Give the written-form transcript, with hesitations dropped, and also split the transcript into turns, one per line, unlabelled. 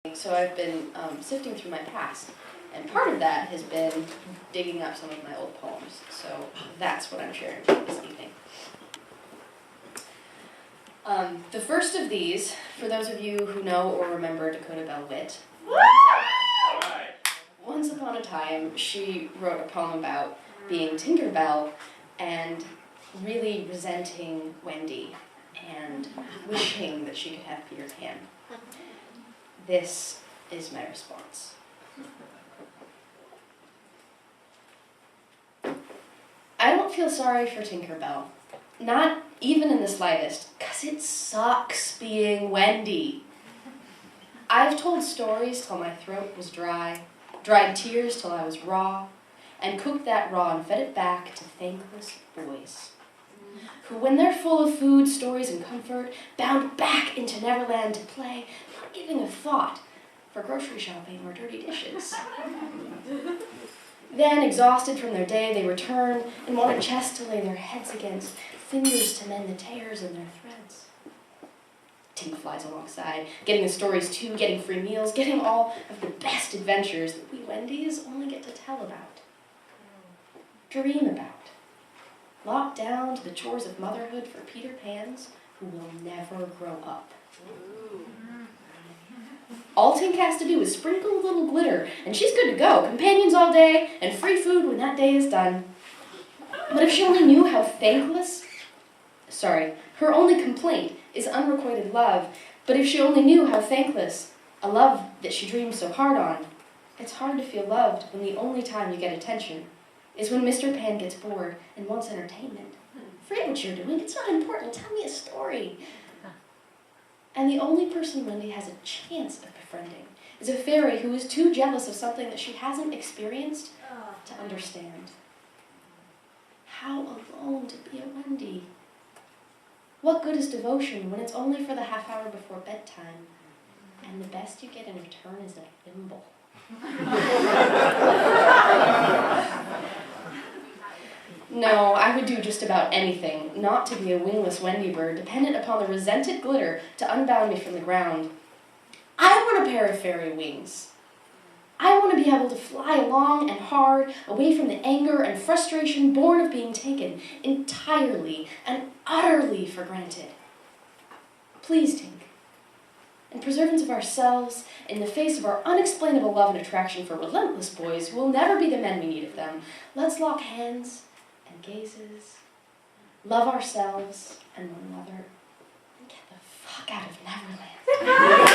So I've been sifting through my past, and part of that has been digging up some of my old poems. So that's what I'm sharing this evening. The first of these, for those of you who know or remember Dakota Bell Witt, once upon a time she wrote a poem about being Tinker Bell and really resenting Wendy and wishing that she could have Peter Pan. This is my response. I don't feel sorry for Tinker Bell, not even in the slightest, 'cause it sucks being Wendy. I've told stories till my throat was dry, dried tears till I was raw, and cooked that raw and fed it back to thankless boys, who, when they're full of food, stories, and comfort, bound back into Neverland to play, not giving a thought for grocery shopping or dirty dishes. Then, exhausted from their day, they return and want a chest to lay their heads against, fingers to mend the tears in their threads. Tink flies alongside, getting the stories too, getting free meals, getting all of the best adventures that we Wendy's only get to tell about, dream about, locked down to the chores of motherhood for Peter Pans who will never grow up. All Tink has to do is sprinkle a little glitter, and she's good to go, companions all day, and free food when that day is done. But if she only knew how thankless... her only complaint is unrequited love, but if she only knew how thankless a love that she dreams so hard on, it's hard to feel loved when the only time you get attention is when Mr. Pan gets bored and wants entertainment. Forget what you're doing, it's not important, tell me a story. And the only person Wendy has a chance of befriending is a fairy who is too jealous of something that she hasn't experienced to understand. How alone to be a Wendy. What good is devotion when it's only for the half hour before bedtime, and the best you get in return is a thimble? No, I would do just about anything not to be a wingless Wendy bird dependent upon the resented glitter to unbound me from the ground. I want a pair of fairy wings. I want to be able to fly long and hard away from the anger and frustration born of being taken entirely and utterly for granted. Please, Tink, in preservance of ourselves, in the face of our unexplainable love and attraction for relentless boys who will never be the men we need of them, let's lock hands and gazes, love ourselves and one another, and get the fuck out of Neverland.